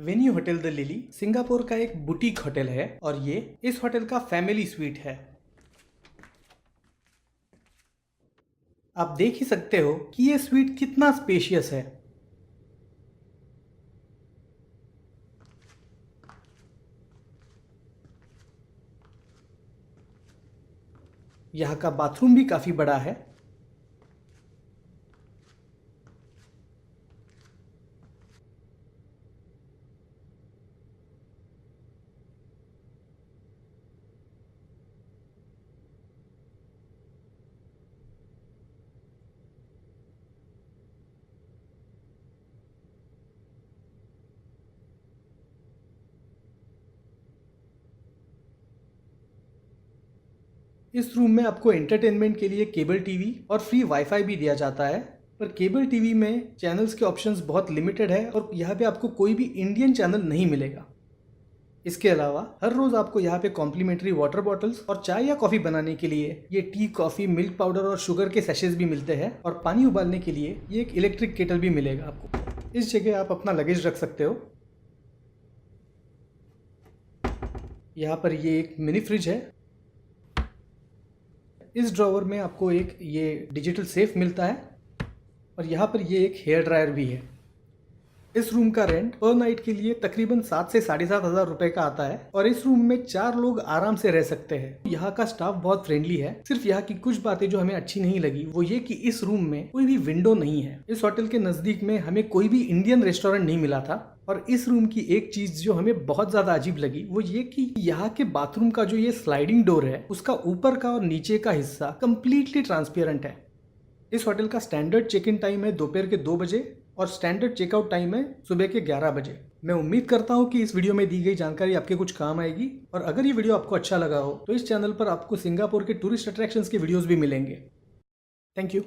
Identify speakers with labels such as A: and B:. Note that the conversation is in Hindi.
A: Venue hotel the lily Singapore का एक बुटीक होटल है और ये इस होटल का फैमिली स्वीट है। आप देख ही सकते हो कि ये स्वीट कितना स्पेशियस है। यहाँ का बाथरूम भी काफी बड़ा है। इस रूम में आपको एंटरटेनमेंट के लिए केबल टीवी और फ्री वाईफाई भी दिया जाता है, पर केबल टीवी में चैनल्स के ऑप्शंस बहुत लिमिटेड है और यहाँ पे आपको कोई भी इंडियन चैनल नहीं मिलेगा। इसके अलावा हर रोज आपको यहाँ पे कॉम्प्लीमेंट्री वाटर बॉटल्स और चाय या कॉफी बनाने के लिए ये टी, कॉफी, मिल्क पाउडर और शुगर के सैशेज भी मिलते हैं और पानी उबालने के लिए ये एक इलेक्ट्रिक केटल भी मिलेगा आपको। इस जगह आप अपना लगेज रख सकते हो। यहाँ पर ये एक मिनी फ्रिज है। इस ड्रॉवर में आपको एक ये डिजिटल सेफ मिलता है और यहाँ पर ये एक हेयर ड्रायर भी है। इस रूम का रेंट पर नाइट के लिए तकरीबन 7 से 7,500 रुपए का आता है और इस रूम में 4 लोग आराम से रह सकते हैं। यहाँ का स्टाफ बहुत फ्रेंडली है। सिर्फ यहाँ की कुछ बातें जो हमें अच्छी नहीं लगी वो ये कि इस रूम में कोई भी विंडो नहीं है। इस होटल के नजदीक में हमें कोई भी इंडियन रेस्टोरेंट नहीं मिला था। और इस रूम की एक चीज जो हमें बहुत ज्यादा अजीब लगी वो ये कि यहाँ के बाथरूम का जो ये स्लाइडिंग डोर है उसका ऊपर का और नीचे का हिस्सा कंप्लीटली ट्रांसपेरेंट है। इस होटल का स्टैंडर्ड चेक इन टाइम है दोपहर के 2 बजे और स्टैंडर्ड चेकआउट टाइम है सुबह के 11 बजे। मैं उम्मीद करता हूँ कि इस वीडियो में दी गई जानकारी आपके कुछ काम आएगी और अगर ये वीडियो आपको अच्छा लगा हो तो इस चैनल पर आपको सिंगापुर के टूरिस्ट अट्रैक्शंस के वीडियोस भी मिलेंगे। Thank you.